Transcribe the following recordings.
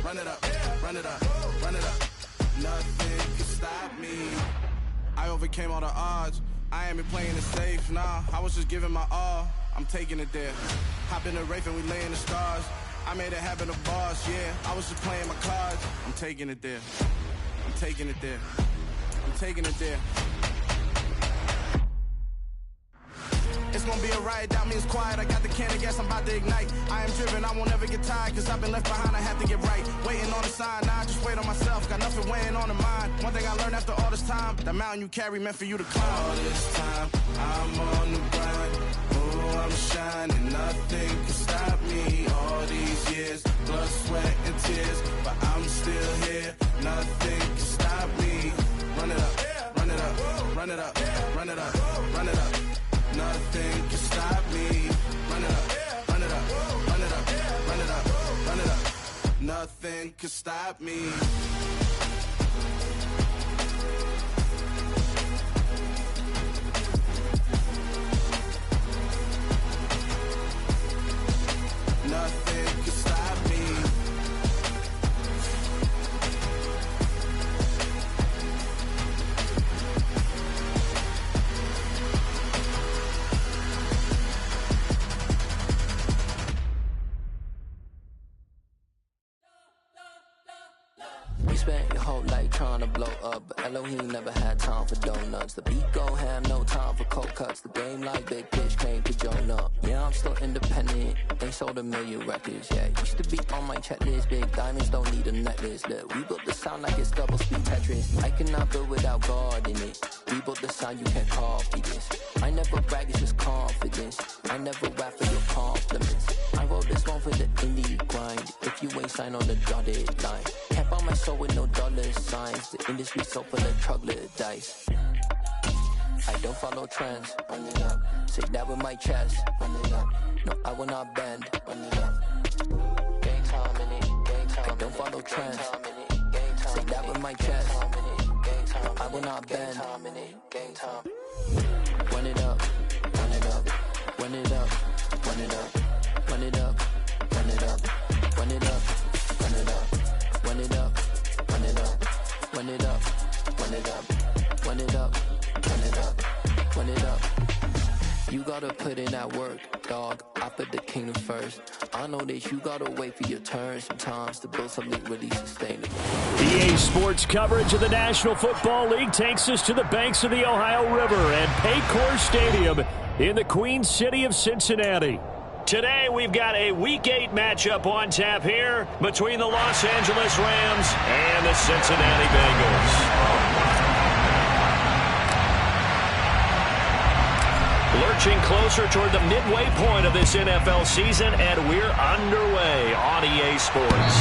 run it up, run it up, run it up. Nothing can stop me. I overcame all the odds. I ain't been playing it safe, nah. I was just giving my all. I'm taking it there. Hop in the Wraith and we lay in the stars. I made it happen, the boss, yeah. I was just playing my cards. I'm taking it there. I'm taking it there. I'm taking it there. It's gonna be a riot, doubt me it's quiet. I got the can of gas, I'm about to ignite. I am driven, I won't ever get tired, cause I've been left behind, I have to get right. Waiting on the sign, now I just wait on myself. Got nothing weighing on the mind. One thing I learned after all this time, the mountain you carry meant for you to climb. All this time, I'm on the grind. Oh, I'm shining, nothing can stop me. All these years, blood, sweat, and tears, but I'm still here. Nothing can stop me. Run it up, run it up, run it up, run it up, run it up. Nothing can stop me. Run it up, run it up, run it up, run it up, run it up. Nothing can stop me. Nothing can stop me. Spent your whole life trying to blow up, but Elohim never had time for donuts. The beat go ham, no time for cold cuts. The game like Big Fish came to join up. Yeah, I'm still independent. They sold 1 million records. Yeah, used to be on my checklist. Big diamonds don't need a necklace. Look, we built the sound like it's double speed Tetris. I cannot build without God in it. We built the sound, you can't copy this. I never brag, it's just confidence. I never rap for your compliments. I wrote this one for the indie grind. If you ain't signed on the dotted line, can't buy my soul with no dollar signs. The industry so full of troglodytes. I don't follow trends. Run it up. Say that with my chest. Run it up. No, I will not bend. Run it up. Gang time in it. Gang time. I don't follow trends. Say that with my chest. No, I will not bend. Gang time. Run it up. Run it up. Run it up. Run it up. Run it up. Run it up. Run it up. Run it up. Run it up. Run it up. Run it up. Run it up. Run it up. Run it up. Run it up. You gotta put in that work, dog. I put the kingdom first. I know that you gotta wait for your turn sometimes to build something really sustainable. EA Sports coverage of the National Football League takes us to the banks of the Ohio River and Paycor Stadium in the Queen City of Cincinnati. Today we've got a Week 8 matchup on tap here between the Los Angeles Rams and the Cincinnati Bengals. Lurching closer toward the midway point of this NFL season, and we're underway on EA Sports.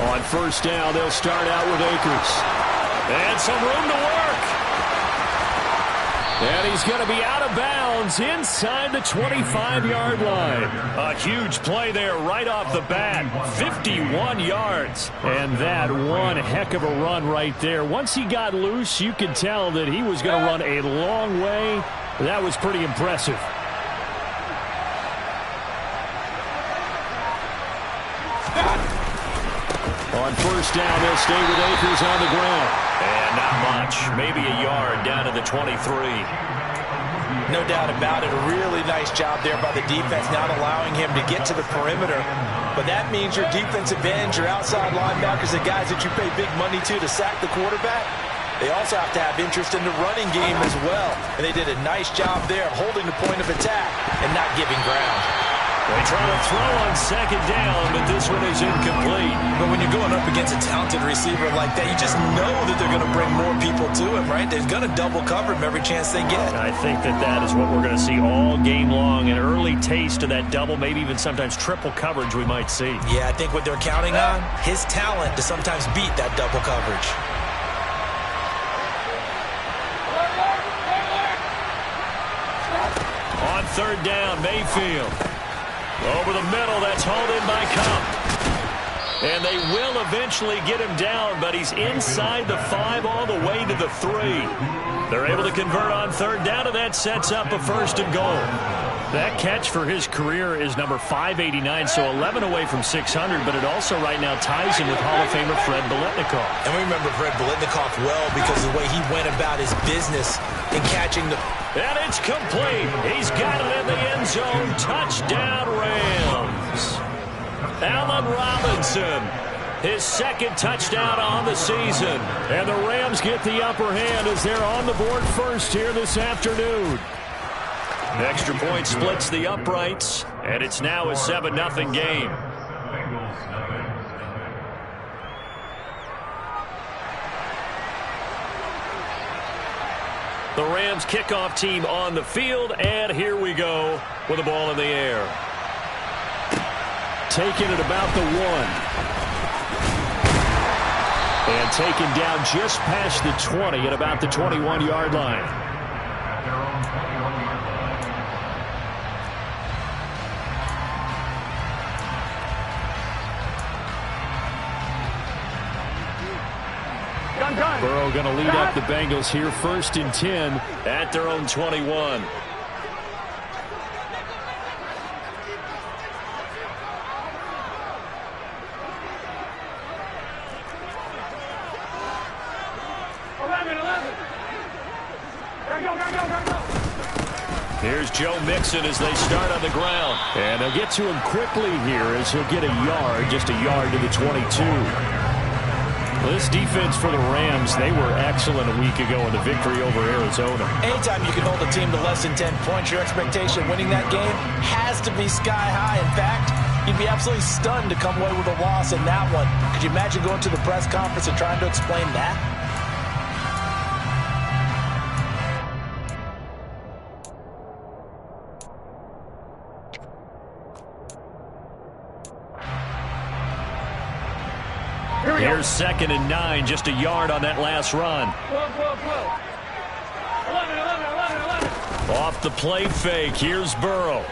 On first down, they'll start out with Akers. And some room to work. And he's going to be out of bounds inside the 25-yard line. A huge play there right off the bat. 51 yards. And that one heck of a run right there. Once he got loose, you could tell that he was going to run a long way. That was pretty impressive. On first down, they'll stay with Akers on the ground. And not much. Maybe a yard down to the 23. No doubt about it. A really nice job there by the defense, not allowing him to get to the perimeter. But that means your defensive ends, your outside linebackers, the guys that you pay big money to sack the quarterback, they also have to have interest in the running game as well. And they did a nice job there of holding the point of attack and not giving ground. They try to throw on second down, but this one is incomplete. But when you're going up against a talented receiver like that, you just know that they're going to bring more people to him, right? They're going to double cover him every chance they get. I think that is what we're going to see all game long, an early taste of that double, maybe even sometimes triple coverage we might see. Yeah, I think what they're counting on, his talent to sometimes beat that double coverage. On third down, Mayfield. Over the middle, that's hauled in by Cup. And they will eventually get him down, but he's inside the 5 all the way to the 3. They're able to convert on third down, and that sets up a first and goal. That catch for his career is number 589, so 11 away from 600, but it also right now ties him with Hall of Famer Fred Biletnikoff. And we remember Fred Biletnikoff well because of the way he went about his business in catching the... And it's complete. He's got it in the end zone. Touchdown, Rams. Allen Robinson, his second touchdown on the season. And the Rams get the upper hand as they're on the board first here this afternoon. Extra point splits the uprights, and it's now a 7-0 game. The Rams kickoff team on the field, and here we go with the ball in the air. Taken at about the 1. And taken down just past the 20 at about the 21-yard line. Burrow going to lead up the Bengals here, 1st and 10 at their own 21. Here's Joe Mixon as they start on the ground. And they'll get to him quickly here as he'll get a yard, just a yard to the 22. Well, this defense for the Rams, they were excellent a week ago in the victory over Arizona. Anytime you can hold a team to less than 10 points, your expectation winning that game has to be sky high. In fact, you'd be absolutely stunned to come away with a loss in that one. Could you imagine going to the press conference and trying to explain that? Here's 2nd and 9, just a yard on that last run. 11. Off the play fake, here's Burrow.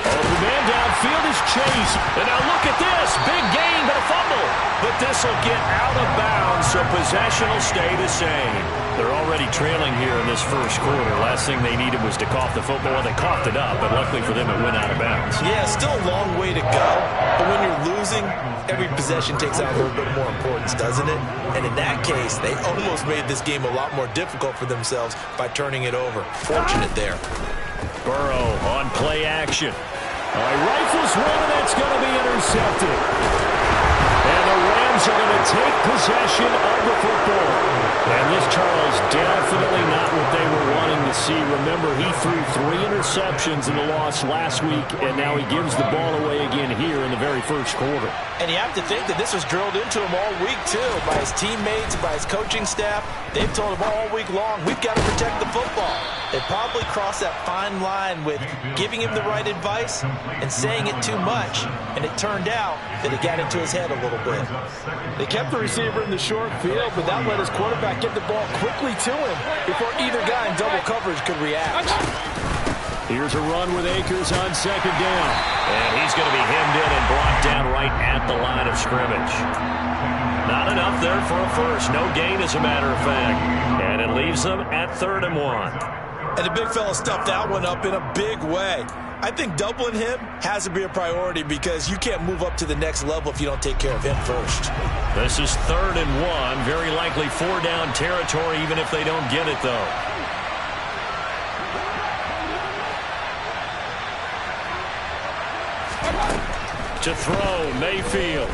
Open man downfield is Chase. And now look at this, big gain, but a fumble. But this will get out of bounds, so possession will stay the same. They're already trailing here in this first quarter. Last thing they needed was to cough the football. Well, they coughed it up, but luckily for them, it went out of bounds. Yeah, still a long way to go. But when you're losing, every possession takes on a little bit more importance, doesn't it? And in that case, they almost made this game a lot more difficult for themselves by turning it over. Fortunate there. Burrow on play action. Rifles one, and that's going to be intercepted. And the Rams are going to take possession of the football. And this, Charles, definitely not what they were wanting to see. Remember, he threw 3 interceptions in the loss last week, and now he gives the ball away again here in the very first quarter. And you have to think that this was drilled into him all week, too, by his teammates, by his coaching staff. They've told him all week long, we've got to protect the football. They probably crossed that fine line with giving him the right advice and saying it too much, and it turned out that it got into his head a little bit. They kept the receiver in the short field, but that let his quarterback get the ball quickly to him before either guy in double coverage could react. Here's a run with Akers on 2nd down. And he's going to be hemmed in and brought down right at the line of scrimmage. Not enough there for a first. No gain, as a matter of fact. And it leaves them at 3rd and 1. And the big fella stuffed that one up in a big way. I think doubling him has to be a priority because you can't move up to the next level if you don't take care of him first. This is 3rd and 1. Very likely 4-down territory, even if they don't get it, though. To throw, Mayfield.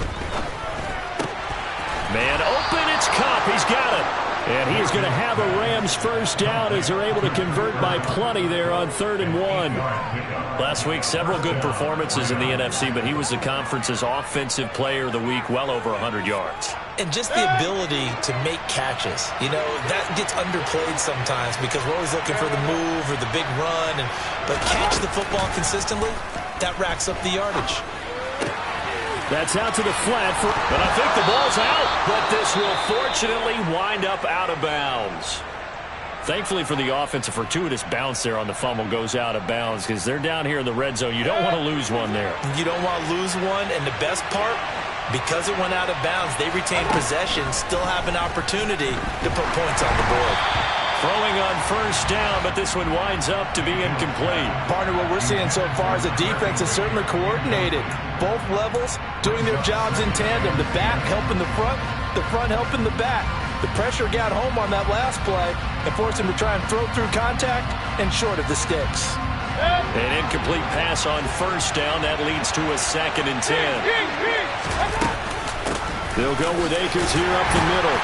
Man open, it's Cup. He's got it. And he is going to have a Rams first down as they're able to convert by plenty there on 3rd and 1. Last week, several good performances in the NFC, but he was the conference's offensive player of the week, well over 100 yards. And just the ability to make catches. You know, that gets underplayed sometimes because we're always looking for the move or the big run. But catch the football consistently, that racks up the yardage. That's out to the flat. But I think the ball's out. But this will fortunately wind up out of bounds. Thankfully for the offense, a fortuitous bounce there on the fumble goes out of bounds because they're down here in the red zone. You don't want to lose one there. You don't want to lose one. And the best part, because it went out of bounds, they retain possession, still have an opportunity to put points on the board. Throwing on first down, but this one winds up to be incomplete. Partner, what we're seeing so far is the defense is certainly coordinated. Both levels doing their jobs in tandem. The back helping the front helping the back. The pressure got home on that last play and forced him to try and throw through contact and short of the sticks. An incomplete pass on first down. That leads to a 2nd and 10. They'll go with Akers here up the middle.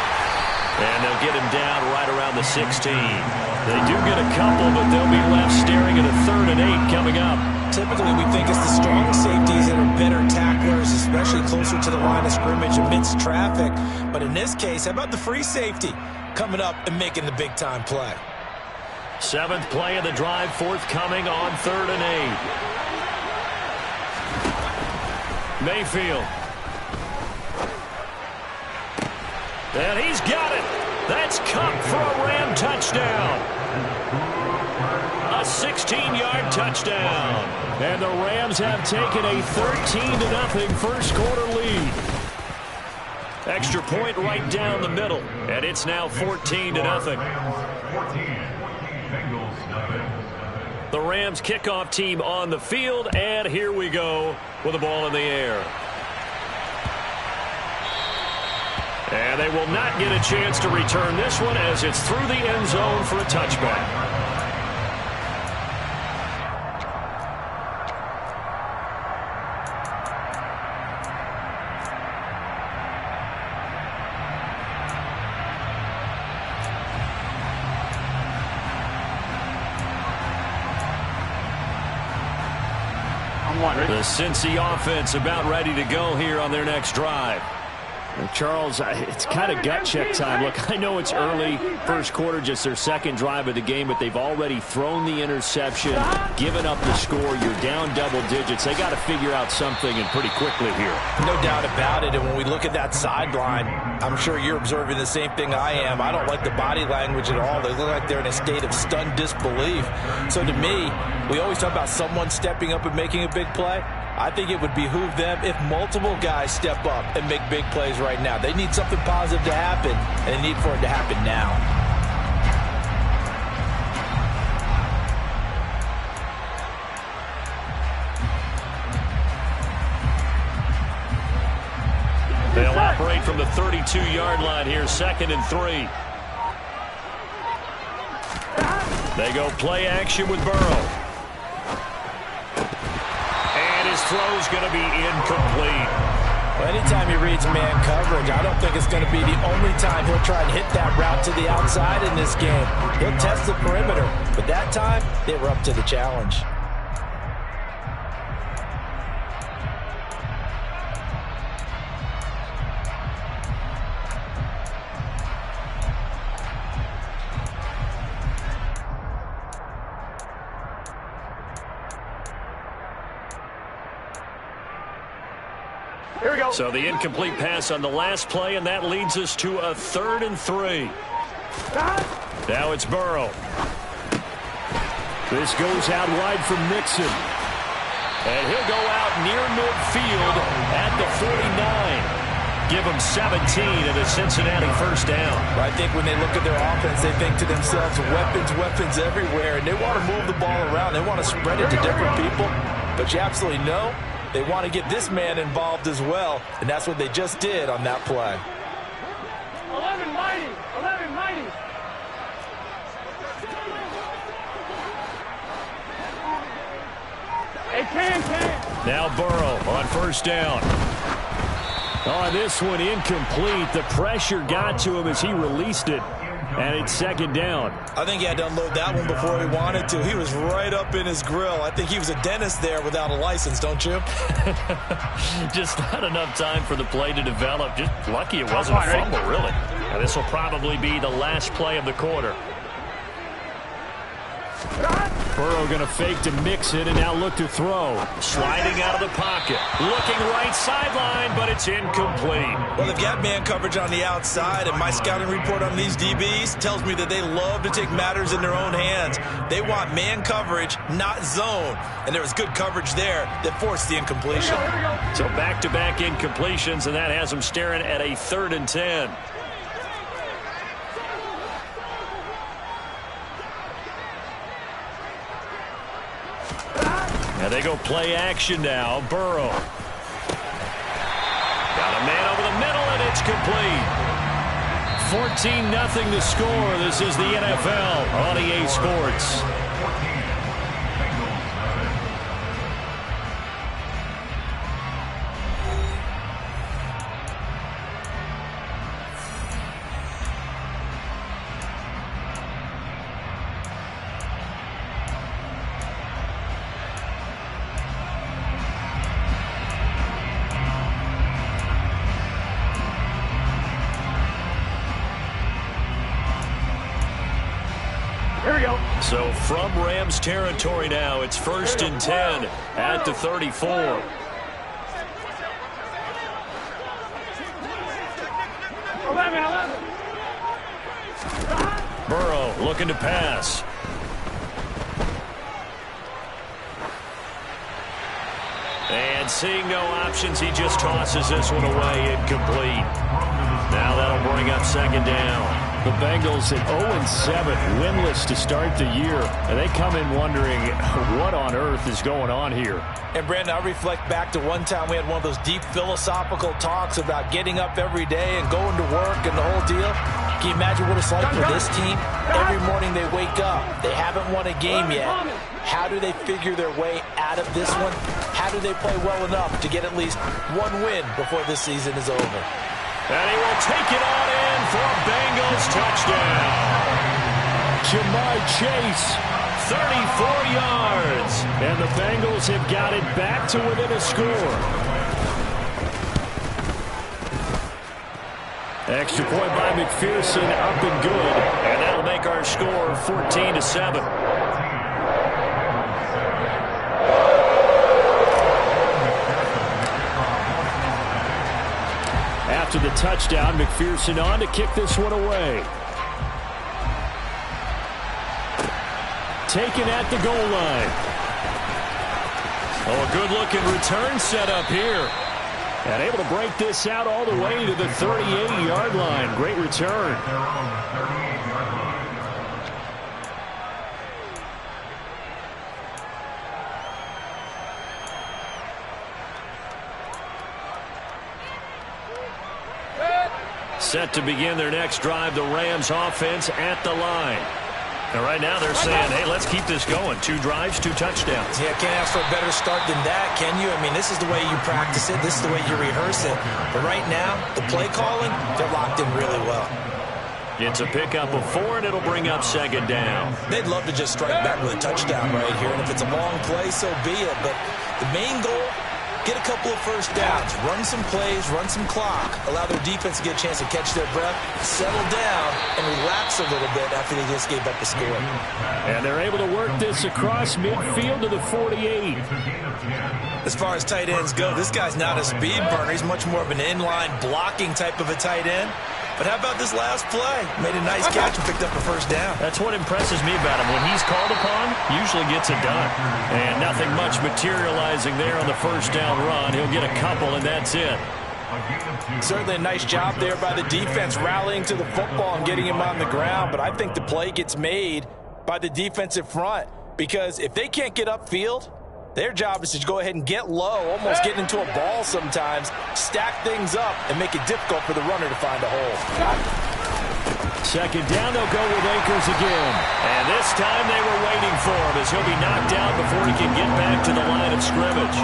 And they'll get him down right around the 16. They do get a couple, but they'll be left staring at a 3rd and 8 coming up. Typically, we think it's the strong safeties that are better tacklers, especially closer to the line of scrimmage amidst traffic. But in this case, how about the free safety coming up and making the big-time play? 7th play of the drive, forthcoming on 3rd and 8. Mayfield. And he's got it. That's Cup for a Ram touchdown. A 16-yard touchdown. And the Rams have taken a 13-0 first quarter lead. Extra point right down the middle. And it's now 14-0. The Rams kickoff team on the field. And here we go with the ball in the air. And they will not get a chance to return this one as it's through the end zone for a touchback. The Cincy offense about ready to go here on their next drive. Charles, it's kind of gut check time. Look, I know it's early, first quarter, just their 2nd drive of the game, but they've already thrown the interception, given up the score. You're down double digits. They got to figure out something, and pretty quickly here. No doubt about it, and when we look at that sideline, I'm sure you're observing the same thing I am. I don't like the body language at all. They look like they're in a state of stunned disbelief. So to me, we always talk about someone stepping up and making a big play. I think it would behoove them if multiple guys step up and make big plays right now. They need something positive to happen, and they need for it to happen now. They'll operate from the 32-yard line here, 2nd and 3. They go play action with Burrow. His throw's going to be incomplete. Well, anytime he reads man coverage, I don't think it's going to be the only time he'll try and hit that route to the outside in this game. He'll test the perimeter, but that time, they were up to the challenge. So the incomplete pass on the last play, and that leads us to a 3rd and 3. Now it's Burrow. This goes out wide from Mixon. And he'll go out near midfield at the 49. Give them 17 and a Cincinnati first down. I think when they look at their offense, they think to themselves, weapons everywhere, and they want to move the ball around. They want to spread it to different people. But you absolutely know they want to get this man involved as well, and that's what they just did on that play. 11 mighty. Hey, can. Now Burrow on first down. On this one, incomplete. The pressure got to him as he released it. And it's second down. I think he had to unload that one before he wanted to. He was right up in his grill. I think he was a dentist there without a license, don't you? Just not enough time for the play to develop. Just lucky it wasn't a fumble, really. And this will probably be the last play of the quarter. Burrow going to fake to Mixon and now look to throw. Sliding out of the pocket. Looking right sideline, but it's incomplete. Well, they've got man coverage on the outside, and my scouting report on these DBs tells me that they love to take matters in their own hands. They want man coverage, not zone. And there was good coverage there that forced the incompletion. So back-to-back incompletions, and that has them staring at a 3rd and 10. And they go play action now. Burrow. Got a man over the middle, and it's complete. 14-0 the score. This is the NFL on EA Sports. Here we go. So from Rams territory now, it's 1st and 10 at the 34. 11. Burrow looking to pass. And seeing no options, he just tosses this one away, incomplete. Now that'll bring up 2nd down. The Bengals at 0-7, winless to start the year. And they come in wondering what on earth is going on here. And, Brandon, I reflect back to one time we had one of those deep philosophical talks about getting up every day and going to work and the whole deal. Can you imagine what it's like for this team? Every morning they wake up. They haven't won a game yet. How do they figure their way out of this one? How do they play well enough to get at least one win before this season is over? And he will take it on in for a Bengals touchdown. Jamar Chase, 34 yards. And the Bengals have got it back to within a score. Extra point by McPherson, up and good. And that'll make our score 14-7. After the touchdown, McPherson on to kick this one away. Taken at the goal line. Oh, a good-looking return set up here. And able to break this out all the way to the 38-yard line. Great return. Set to begin their next drive, the Rams offense at the line. And right now they're saying, hey, let's keep this going. 2 drives, 2 touchdowns. Yeah, can't ask for a better start than that, can you? I mean, this is the way you practice it. This is the way you rehearse it. But right now, the play calling, they're locked in really well. It's a pickup of 4, and it'll bring up 2nd down. They'd love to just strike back with a touchdown right here. And if it's a long play, so be it. But the main goal, get a couple of first downs, run some plays, run some clock, allow their defense to get a chance to catch their breath, settle down, and relax a little bit after they just gave up the score. And they're able to work this across midfield to the 48. As far as tight ends go, this guy's not a speed burner. He's much more of an inline blocking type of a tight end. But how about this last play? Made a nice catch and picked up a first down. That's what impresses me about him. When he's called upon, usually gets it done. And nothing much materializing there on the first down run. He'll get a couple, and that's it. Certainly a nice job there by the defense rallying to the football and getting him on the ground. But I think the play gets made by the defensive front. Because if they can't get upfield, their job is to go ahead and get low, almost get into a ball sometimes, stack things up, and make it difficult for the runner to find a hole. Second down, they'll go with Akers again. And this time they were waiting for him as he'll be knocked out before he can get back to the line of scrimmage.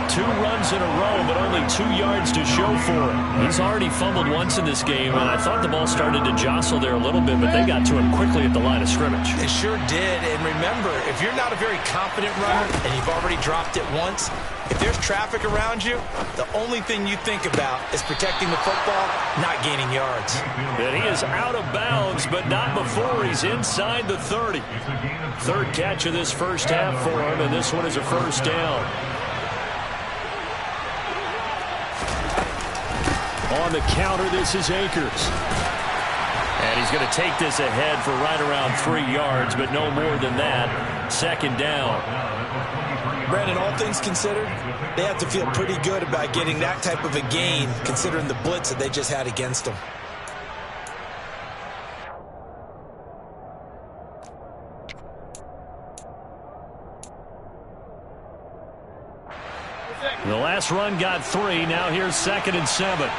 2 runs in a row, but only 2 yards to show for it. He's already fumbled once in this game, and I thought the ball started to jostle there a little bit, but they got to him quickly at the line of scrimmage. It sure did, and remember, if you're not a very confident runner and you've already dropped it once, if there's traffic around you, the only thing you think about is protecting the football, not gaining yards. And he is out of bounds, but not before he's inside the 30. Third catch of this first half for him, and this one is a first down. On the counter, this is Akers. And he's going to take this ahead for right around 3 yards, but no more than that. Second down. Brandon, all things considered, they have to feel pretty good about getting that type of a gain, considering the blitz that they just had against them. The last run got 3. Now here's 2nd and 7.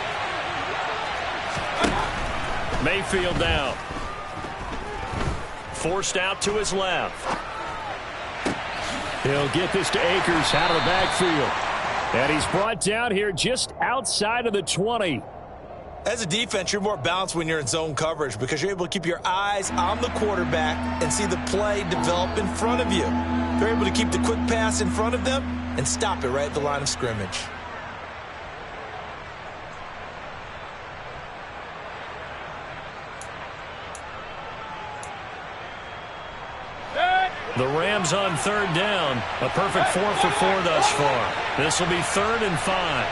Mayfield down. Forced out to his left. He'll get this to Akers out of the backfield. And he's brought down here just outside of the 20. As a defense, you're more balanced when you're in zone coverage because you're able to keep your eyes on the quarterback and see the play develop in front of you. They're able to keep the quick pass in front of them and stop it right at the line of scrimmage. The Rams on 3rd down. A perfect 4 for 4 thus far. This will be 3rd and 5.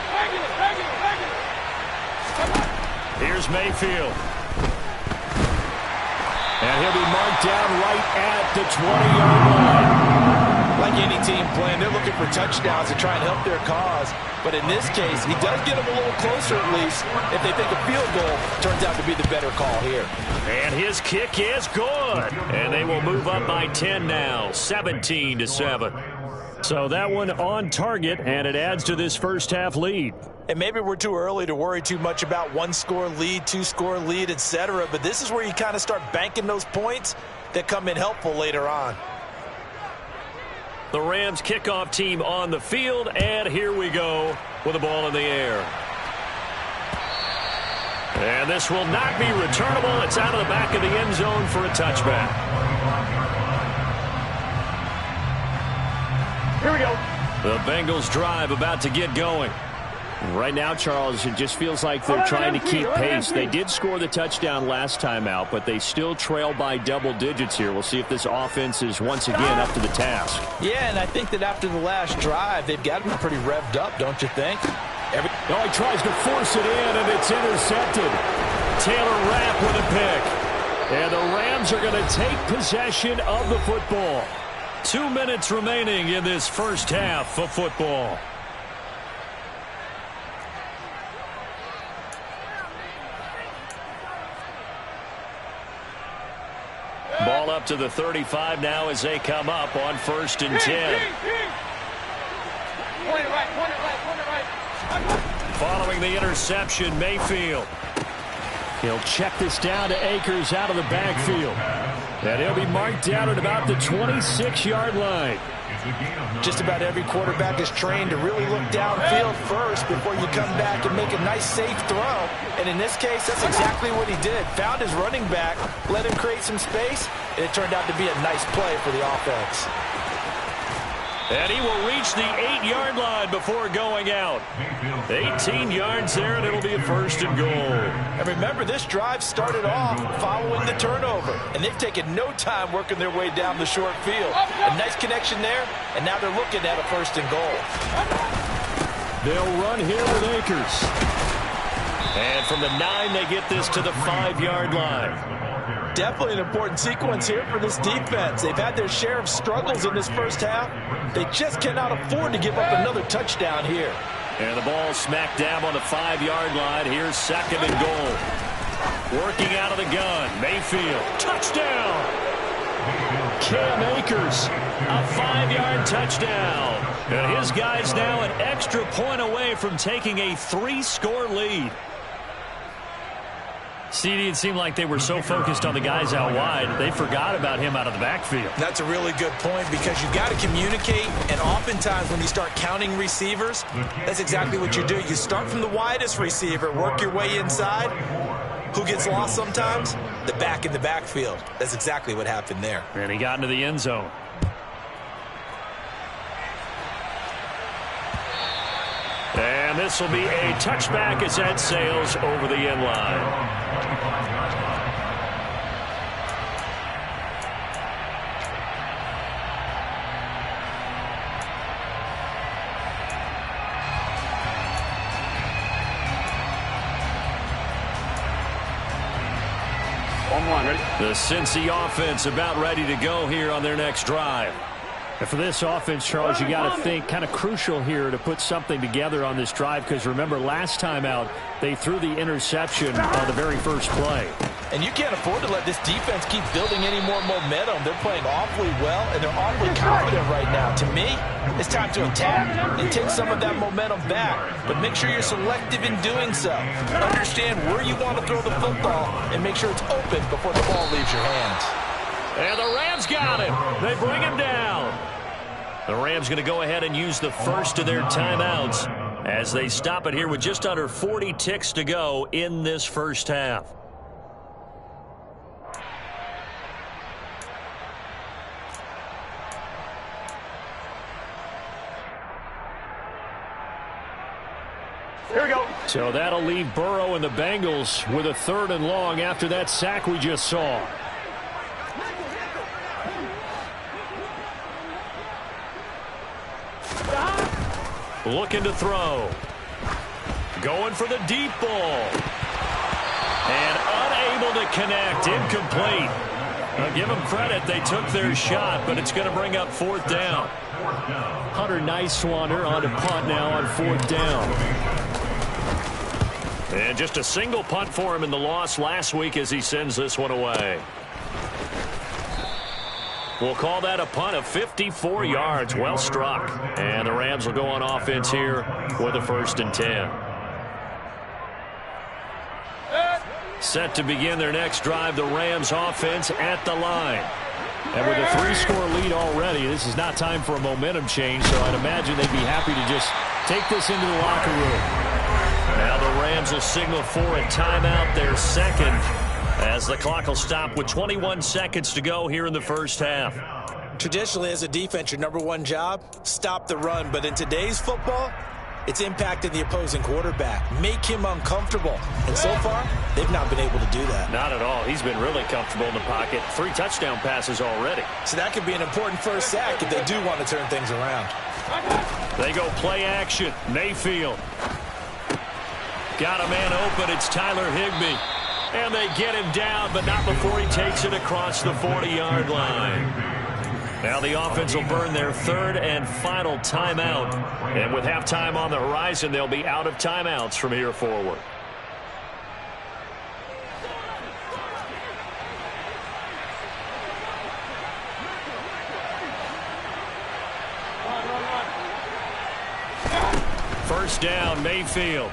Here's Mayfield. And he'll be marked down right at the 20-yard line. Like any team playing, they're looking for touchdowns to try and help their cause. But in this case, he does get them a little closer at least. If they think a field goal turns out to be the better call here. And his kick is good. And they will move up by 10 now, 17-7. So that one on target, and it adds to this first half lead. And maybe we're too early to worry too much about 1-score lead, 2-score lead, etc. But this is where you kind of start banking those points that come in helpful later on. The Rams kickoff team on the field, and here we go with the ball in the air. And this will not be returnable. It's out of the back of the end zone for a touchback. Here we go. The Bengals drive about to get going. Right now, Charles, it just feels like they're trying to keep pace. They did score the touchdown last time out, but they still trail by double digits here. We'll see if this offense is once again up to the task. Yeah, and I think that after the last drive, they've got to be pretty revved up, don't you think? Oh, he tries to force it in, and it's intercepted. Taylor Rapp with a pick. And the Rams are going to take possession of the football. 2 minutes remaining in this first half of football. Ball up to the 35 now as they come up on 1st and 10. Following the interception, Mayfield. He'll check this down to Akers out of the backfield. And he'll be marked down at about the 26-yard line. Just about every quarterback is trained to really look downfield first before you come back and make a nice, safe throw. And in this case, that's exactly what he did. Found his running back, let him create some space, and it turned out to be a nice play for the offense. And he will reach the 8-yard line before going out. 18 yards there, and it'll be a 1st and goal. And remember, this drive started off following the turnover, and they've taken no time working their way down the short field. A nice connection there, and now they're looking at a 1st and goal. They'll run here with Akers. And from the 9, they get this to the 5-yard line. Definitely an important sequence here for this defense. They've had their share of struggles in this first half. They just cannot afford to give up another touchdown here. And the ball smacked down on the 5-yard line. Here's 2nd and goal. Working out of the gun. Mayfield. Touchdown! Cam Akers. A 5-yard touchdown. And his guy's now an extra point away from taking a 3-score lead. CD, it seemed like they were so focused on the guys out wide, they forgot about him out of the backfield. That's a really good point because you've got to communicate, and oftentimes when you start counting receivers, that's exactly what you do. You start from the widest receiver, work your way inside. Who gets lost sometimes? The back in the backfield. That's exactly what happened there. And he got into the end zone. And this will be a touchback as that sails over the end line. The Cincy offense about ready to go here on their next drive. And for this offense, Charles, you got to think kind of crucial here to put something together on this drive because remember last time out they threw the interception on the very first play. And you can't afford to let this defense keep building any more momentum. They're playing awfully well, and they're awfully confident right now. To me, it's time to attack and take some of that momentum back. But make sure you're selective in doing so. Understand where you want to throw the football and make sure it's open before the ball leaves your hands. And the Rams got him. They bring him down. The Rams going to go ahead and use the first of their timeouts as they stop it here with just under 40 ticks to go in this first half. Here we go. So that'll leave Burrow and the Bengals with a 3rd and long after that sack we just saw. Looking to throw. Going for the deep ball. And unable to connect. Incomplete. Now give them credit. They took their shot, but it's going to bring up 4th down. Hunter Nicewander on to punt now on 4th down. And just a single punt for him in the loss last week as he sends this one away. We'll call that a punt of 54 yards. Well struck. And the Rams will go on offense here with a 1st and 10. Set to begin their next drive, the Rams offense at the line. And with a 3-score lead already, this is not time for a momentum change, so I'd imagine they'd be happy to just take this into the locker room. Now the Rams will signal for a timeout, their 2nd. As the clock will stop with 21 seconds to go here in the first half. Traditionally, as a defense, your #1 job, stop the run. But in today's football, it's impacting the opposing quarterback. Make him uncomfortable. And so far, they've not been able to do that. Not at all. He's been really comfortable in the pocket. 3 touchdown passes already. So that could be an important first sack if they do want to turn things around. They go play action. Mayfield. Got a man open. It's Tyler Higbee. And they get him down, but not before he takes it across the 40-yard line. Now the offense will burn their 3rd and final timeout. And with halftime on the horizon, they'll be out of timeouts from here forward. First down, Mayfield.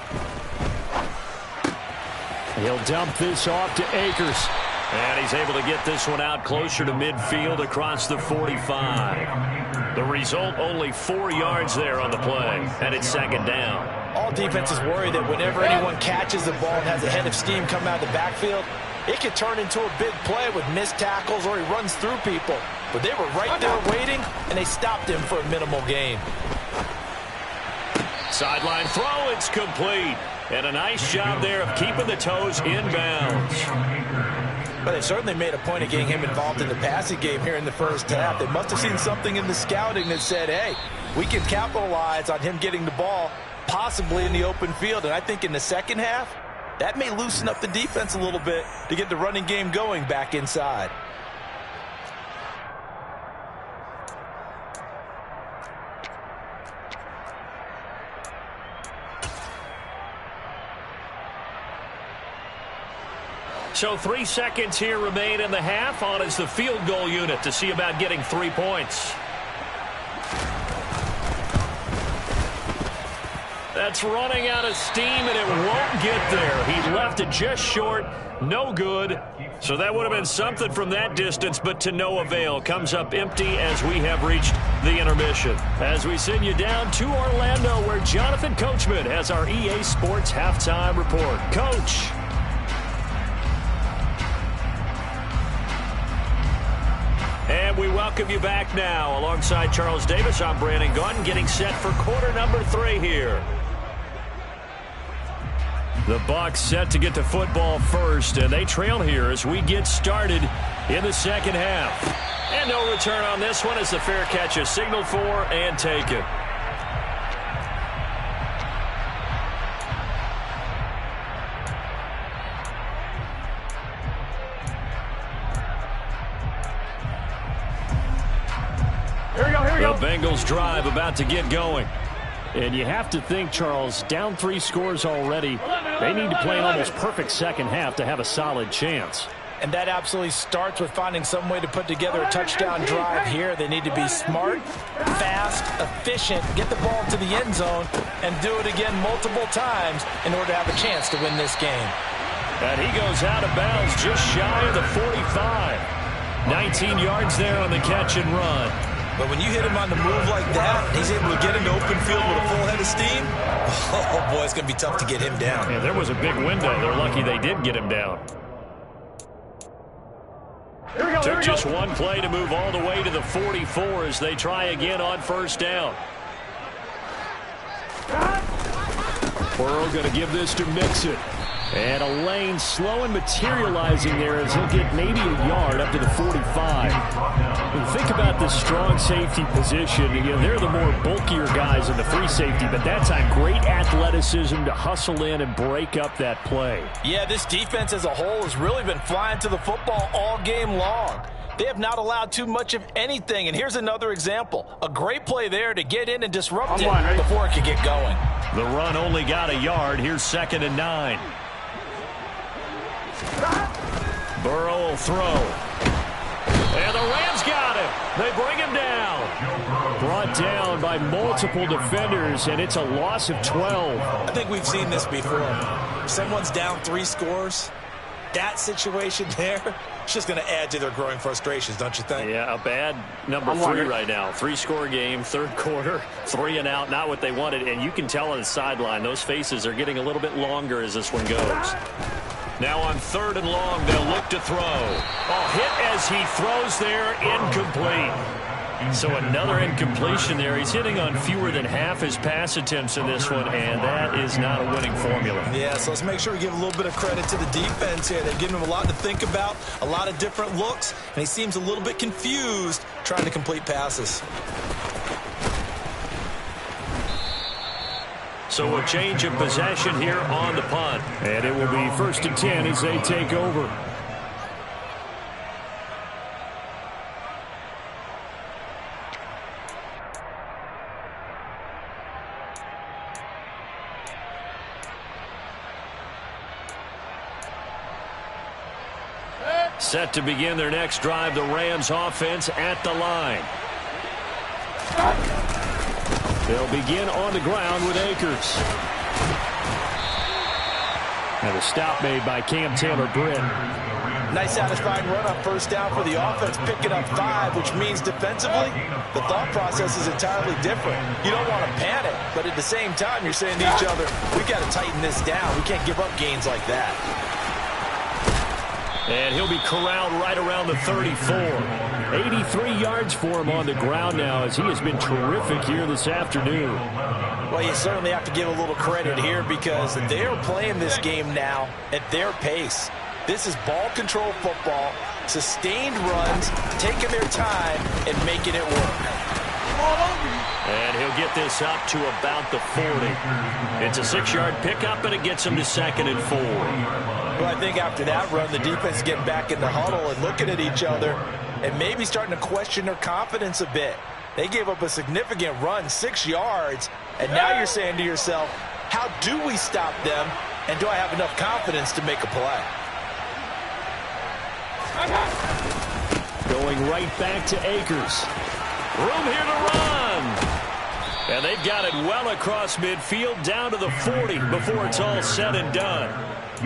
He'll dump this off to Akers. And he's able to get this one out closer to midfield across the 45. The result, only 4 yards there on the play. And it's 2nd down. All defenses worry that whenever anyone catches the ball and has a head of steam come out of the backfield, it could turn into a big play with missed tackles or he runs through people. But they were right there waiting, and they stopped him for a minimal gain. Sideline throw, it's complete. And a nice job there of keeping the toes inbounds. But they certainly made a point of getting him involved in the passing game here in the first half. They must have seen something in the scouting that said, hey, we can capitalize on him getting the ball possibly in the open field. And I think in the second half, that may loosen up the defense a little bit to get the running game going back inside. So 3 seconds here remain in the half. On is the field goal unit to see about getting 3 points. That's running out of steam, and it won't get there. He left it just short. No good. So that would have been something from that distance, but to no avail. Comes up empty as we have reached the intermission. As we send you down to Orlando, where Jonathan Coachman has our EA Sports Halftime Report. Coach. And we welcome you back now. Alongside Charles Davis, I'm Brandon Gaudin, getting set for quarter number 3 here. The Bucs set to get the football first, and they trail here as we get started in the second half. And no return on this one as the fair catch is signaled for and taken. Here we go. The Bengals drive about to get going. And you have to think, Charles, down 3 scores already. They need to play an almost perfect second half to have a solid chance. And that absolutely starts with finding some way to put together a touchdown drive here. They need to be smart, fast, efficient, get the ball to the end zone, and do it again multiple times in order to have a chance to win this game. And he goes out of bounds just shy of the 45. 19 yards there on the catch and run. But when you hit him on the move like that, he's able to get into open field with a full head of steam. Oh, boy, it's going to be tough to get him down. Yeah, there was a big window. They're lucky they did get him down. Took just one play to move all the way to the 44 as they try again on first down. Burrow going to give this to Mixon. And a lane slow and materializing there as he'll get maybe a yard up to the 45. When you think about this strong safety position, they're the more bulkier guys in the free safety, but that's a great athleticism to hustle in and break up that play. Yeah, this defense as a whole has really been flying to the football all game long. They have not allowed too much of anything, and here's another example. A great play there to get in and disrupt it before it could get going. The run only got a yard. Here's 2nd and 9. Burrow will throw. And the Rams got him. They bring him down. Brought down by multiple defenders, and it's a loss of 12. I think we've seen this before. Someone's down 3 scores. That situation there, it's just going to add to their growing frustrations, don't you think? Yeah, a bad number 3 right now. 3-score game, 3rd quarter, 3 and out, not what they wanted. And you can tell on the sideline, those faces are getting a little bit longer as this one goes. Now on 3rd and long, they'll look to throw. Oh, hit as he throws there, incomplete. So another incompletion there. He's hitting on fewer than half his pass attempts in this one, and that is not a winning formula. Yeah, so let's make sure we give a little bit of credit to the defense here. They've given him a lot to think about, a lot of different looks, and he seems a little bit confused trying to complete passes. So a change of possession here on the punt. And it will be 1st and 10 as they take over. Set to begin their next drive, the Rams offense at the line. They'll begin on the ground with Akers. And a stop made by Cam Taylor-Britt. Nice satisfying run on first down for the offense, picking up 5, which means defensively, the thought process is entirely different. You don't want to panic, but at the same time, you're saying to each other, we got to tighten this down. We can't give up gains like that. And he'll be corralled right around the 34. 83 yards for him on the ground now as he has been terrific here this afternoon. Well, you certainly have to give a little credit here because they're playing this game now at their pace. This is ball control football, sustained runs, taking their time and making it work. And he'll get this up to about the 40. It's a 6-yard pickup, and it gets him to 2nd and 4. Well, I think after that run, the defense is getting back in the huddle and looking at each other and maybe starting to question their confidence a bit. They gave up a significant run, 6 yards, and now you're saying to yourself, how do we stop them, and do I have enough confidence to make a play? Going right back to Akers. Room here to run. And they've got it well across midfield down to the 40 before it's all said and done.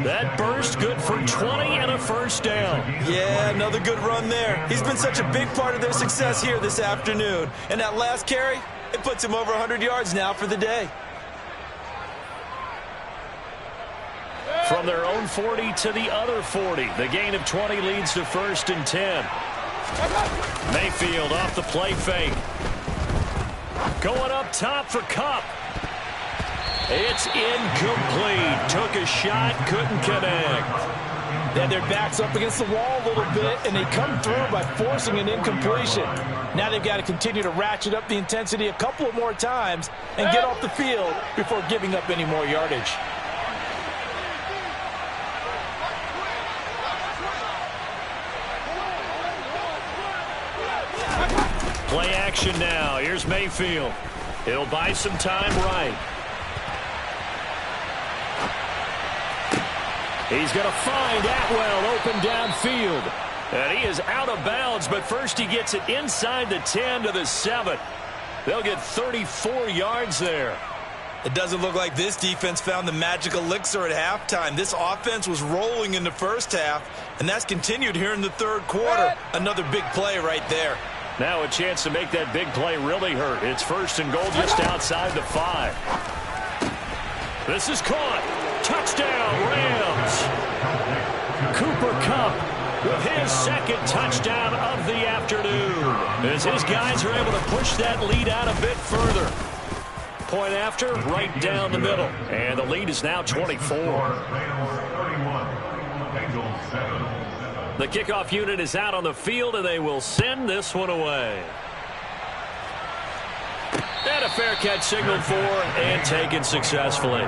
That burst good for 20 and a first down. Yeah, another good run there. He's been such a big part of their success here this afternoon. And that last carry, it puts him over 100 yards now for the day. From their own 40 to the other 40. The gain of 20 leads to 1st and 10. Mayfield off the play fake. Going up top for Kupp. It's incomplete. Took a shot, couldn't connect. They had their backs up against the wall a little bit, and they come through by forcing an incompletion. Now they've got to continue to ratchet up the intensity a couple of more times and get off the field before giving up any more yardage. Play action now. Here's Mayfield. He'll buy some time right. He's going to find Atwell open downfield. And he is out of bounds, but first he gets it inside the 10 to the 7. They'll get 34 yards there. It doesn't look like this defense found the magic elixir at halftime. This offense was rolling in the first half, and that's continued here in the third quarter. Another big play right there. Now a chance to make that big play really hurt. It's 1st and goal just outside the 5. This is caught. Touchdown, Rams. Cooper Kupp with his second touchdown of the afternoon. As his guys are able to push that lead out a bit further. Point after, right down the middle. And the lead is now 24. The kickoff unit is out on the field, and they will send this one away. And a fair catch signaled for and taken successfully.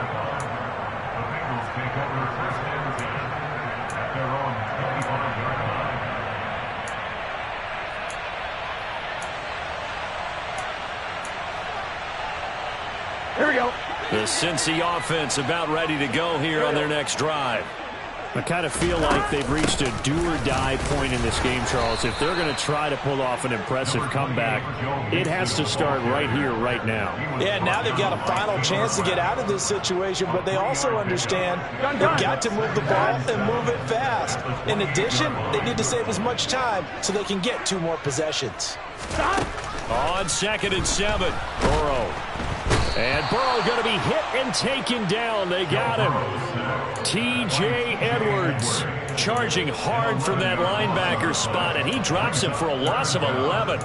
Here we go. The Cincy offense about ready to go here on their next drive. I kind of feel like they've reached a do-or-die point in this game, Charles. If they're going to try to pull off an impressive comeback, it has to start right here, right now. Yeah, now they've got a final chance to get out of this situation, but they also understand they've got to move the ball and move it fast. In addition, they need to save as much time so they can get 2 more possessions. On 2nd and 7, Burrow. And Burrow going to be hit and taken down. They got him. T.J. Edwards charging hard from that linebacker spot, and he drops him for a loss of 11.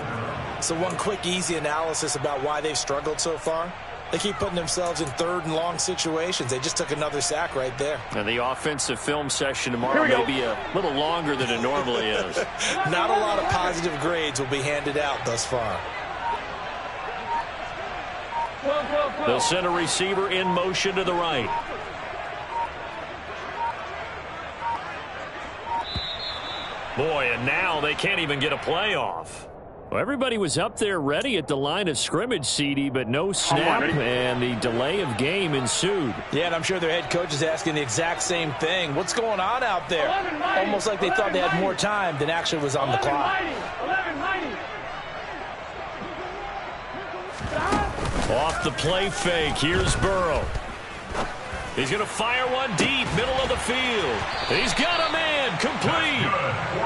So one quick, easy analysis about why they've struggled so far. They keep putting themselves in 3rd and long situations. They just took another sack right there. And the offensive film session tomorrow may be a little longer than it normally is. Not a lot of positive grades will be handed out thus far. They'll send a receiver in motion to the right. Boy, and now they can't even get a playoff. Well, everybody was up there ready at the line of scrimmage, CD, but no snap, and the delay of game ensued. Yeah, and I'm sure their head coach is asking the exact same thing. What's going on out there? Almost like they thought they had more time than actually was on the clock. Off the play fake, here's Burrow. He's going to fire one deep, middle of the field. He's got a man, complete.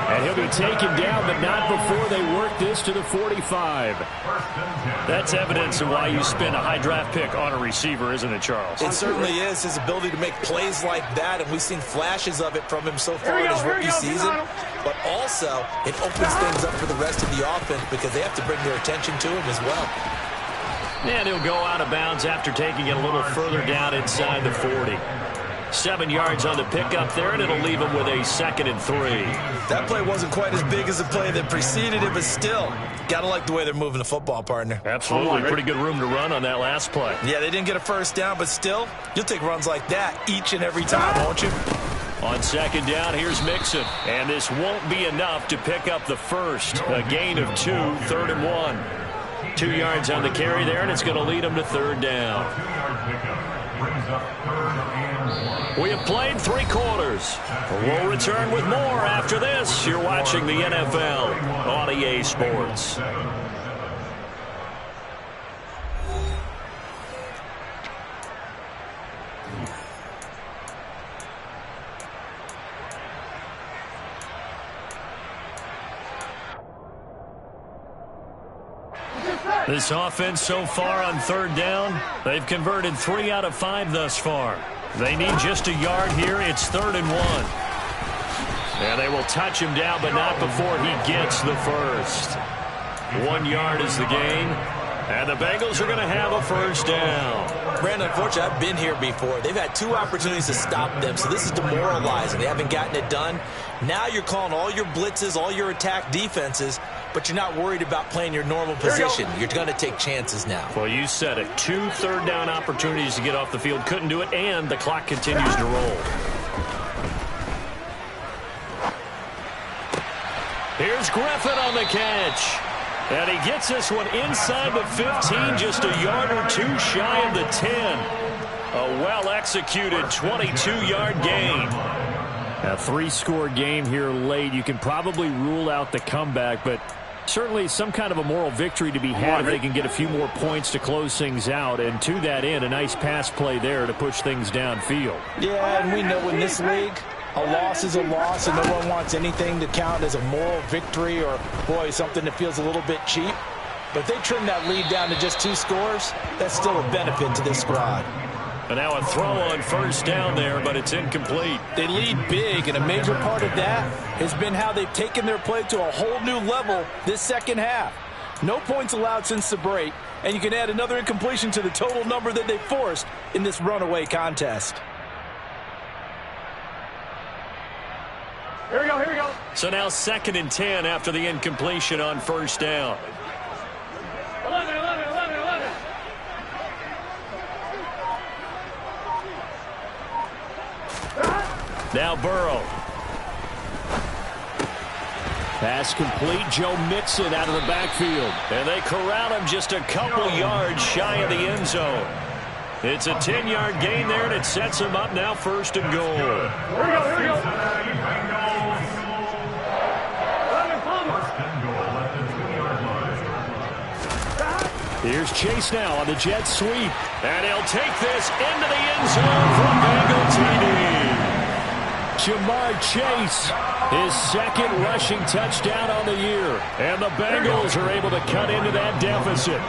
And he'll be taken down, but not before they work this to the 45. That's evidence of why you spend a high draft pick on a receiver, isn't it, Charles? It certainly is, his ability to make plays like that, and we've seen flashes of it from him so far in his rookie season. But also, it opens things up for the rest of the offense because they have to bring their attention to him as well. And he'll go out of bounds after taking it a little further down inside the 40. 7 yards on the pickup there, and it'll leave him with a 2nd and 3. That play wasn't quite as big as the play that preceded it, but still, got to like the way they're moving the football, partner. Absolutely. Pretty good room to run on that last play. Yeah, they didn't get a first down, but still, you'll take runs like that each and every time, won't you? On 2nd down, here's Mixon. And this won't be enough to pick up the first. A gain of 2, 3rd and 1. 2 yards on the carry there, and it's going to lead them to 3rd down. We have played 3 quarters. We'll return with more after this. You're watching the NFL on EA Sports. This offense so far on third down, they've converted 3 out of 5 thus far. They need just a yard here. It's 3rd and 1. And they will touch him down, but not before he gets the first. 1 yard is the gain. And the Bengals are going to have a first down. Brandon, unfortunately, I've been here before. They've had 2 opportunities to stop them, so this is demoralizing. They haven't gotten it done. Now you're calling all your blitzes, all your attack defenses, but you're not worried about playing your normal position. You're going to take chances now. Well, you said it. 2 third-down opportunities to get off the field. Couldn't do it, and the clock continues to roll. Here's Griffin on the catch. And he gets this one inside the 15, just a yard or 2 shy of the 10. A well-executed 22-yard gain. A 3-score game here late. You can probably rule out the comeback, but certainly some kind of a moral victory to be had if they can get a few more points to close things out. And to that end, a nice pass play there to push things downfield. Yeah, and we know in this league, a loss is a loss, and no one wants anything to count as a moral victory or, boy, something that feels a little bit cheap. But if they trim that lead down to just 2 scores, that's still a benefit to this squad. And now a throw on first down there, but it's incomplete. They lead big, and a major part of that has been how they've taken their play to a whole new level this second half. No points allowed since the break, and you can add another incompletion to the total number that they forced in this runaway contest. Here we go, here we go. So now 2nd and 10 after the incompletion on first down. 11. Now Burrow. Pass complete. Joe Mixon out of the backfield. And they corral him just a couple yards shy of the end zone. It's a 10-yard gain there, and it sets him up now 1st and goal. Here we go, here we go. Here's Chase now on the jet sweep. And he'll take this into the end zone for Bengal TD. Jamar Chase, his 2nd rushing touchdown on the year. And the Bengals are able to cut into that deficit.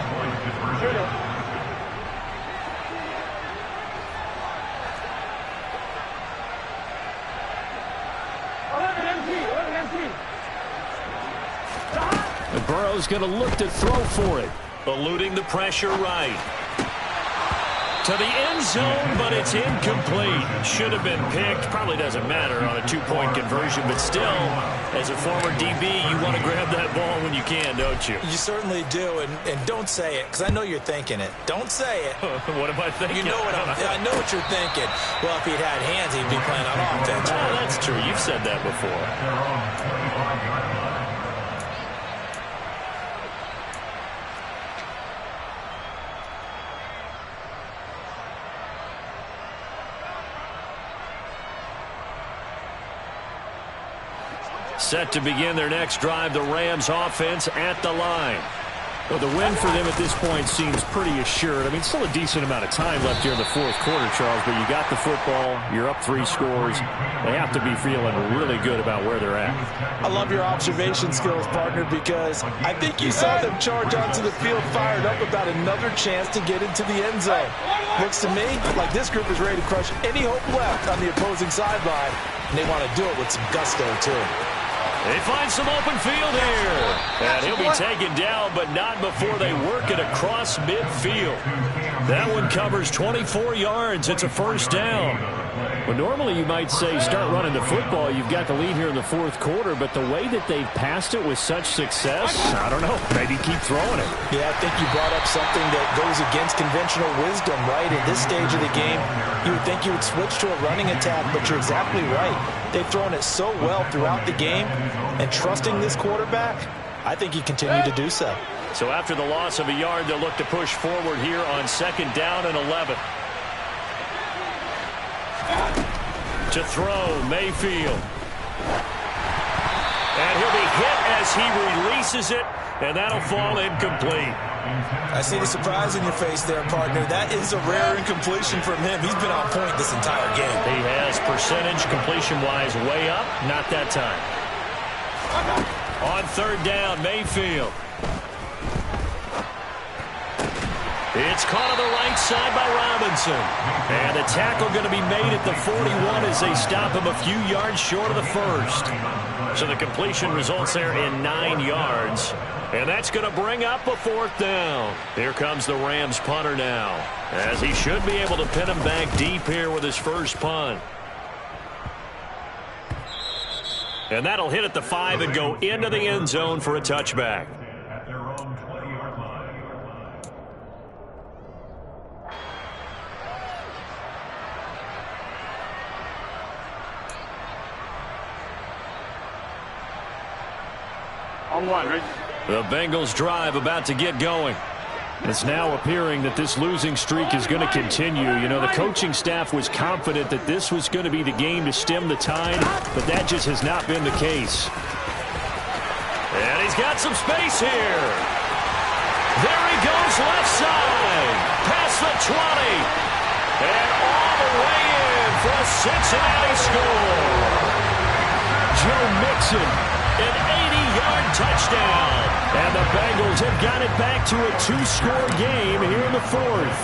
And Burrow's going to look to throw for it. Eluding the pressure right. To the end zone, but it's incomplete. Should have been picked. Probably doesn't matter on a 2-point conversion, but still, as a former DB, you want to grab that ball when you can, don't you? You certainly do, and don't say it, because I know you're thinking it. Don't say it. What am I thinking? You know what I know what you're thinking. Well, if he'd had hands, he'd be playing on offense. Oh, that's true. You've said that before. Set to begin their next drive, the Rams offense at the line. Well, the win for them at this point seems pretty assured. I mean, still a decent amount of time left here in the 4th quarter, Charles, but you got the football, you're up 3 scores. They have to be feeling really good about where they're at. I love your observation skills, partner, because I think you saw them charge onto the field fired up about another chance to get into the end zone. Looks to me like this group is ready to crush any hope left on the opposing sideline, and they want to do it with some gusto, too. They find some open field here. And he'll be taken down, but not before they work it across midfield. That one covers 24 yards. It's a first down. Well, normally you might say start running the football. You've got the lead here in the 4th quarter, but the way that they've passed it with such success, I don't know, maybe keep throwing it. Yeah, I think you brought up something that goes against conventional wisdom, right? At this stage of the game, you would think you would switch to a running attack, but you're exactly right. They've thrown it so well throughout the game, and trusting this quarterback, I think he continued to do so. So after the loss of a yard, they'll look to push forward here on 2nd down and 11. To throw, Mayfield. And he'll be hit as he releases it, and that'll fall incomplete. I see the surprise in your face there, partner. That is a rare incompletion from him. He's been on point this entire game. He has percentage completion-wise way up. Not that time. On 3rd down, Mayfield. It's caught on the right side by Robinson. And the tackle going to be made at the 41 as they stop him a few yards short of the first. So the completion results there in 9 yards. And that's going to bring up a 4th down. Here comes the Rams punter now, as he should be able to pin him back deep here with his first punt. And that'll hit at the 5 and go into the end zone for a touchback. On one, right? The Bengals drive about to get going. It's now appearing that this losing streak is going to continue. You know, the coaching staff was confident that this was going to be the game to stem the tide, but that just has not been the case. And he's got some space here. There he goes left side. Past the 20. And all the way in for a Cincinnati score. Joe Mixon, an 80-yard touchdown. And the Bengals have got it back to a 2-score game here in the 4th.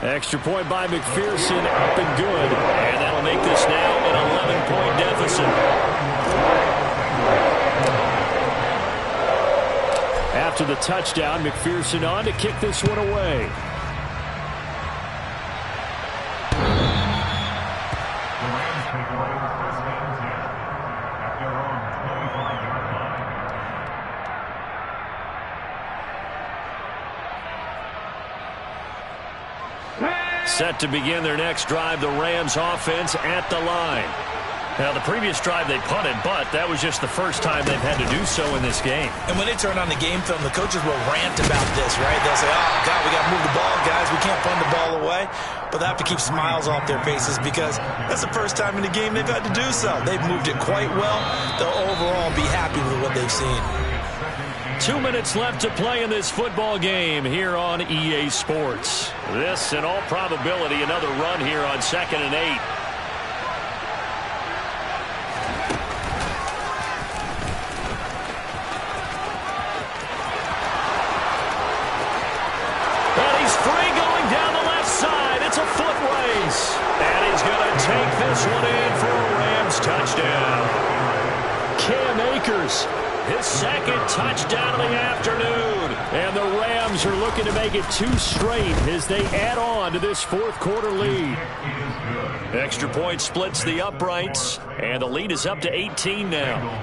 Extra point by McPherson, up and good. And that'll make this now an 11-point deficit. After the touchdown, McPherson on to kick this one away. Set to begin their next drive, the Rams offense at the line. Now, the previous drive they punted, but that was just the first time they've had to do so in this game. And when they turn on the game film, the coaches will rant about this, right? They'll say, oh, God, we got to move the ball, guys. We can't punt the ball away. But they have to keep smiles off their faces because that's the first time in the game they've had to do so. They've moved it quite well. They'll overall be happy with what they've seen. 2 minutes left to play in this football game here on EA Sports. This, in all probability, another run here on 2nd and 8. And he's free going down the left side. It's a foot race. And he's going to take this one in for a Rams touchdown. Cam Akers, his 2nd touchdown of the afternoon. And the Rams are looking to make it 2 straight as they add on to this 4th quarter lead. Extra point splits the uprights, and the lead is up to 18 now.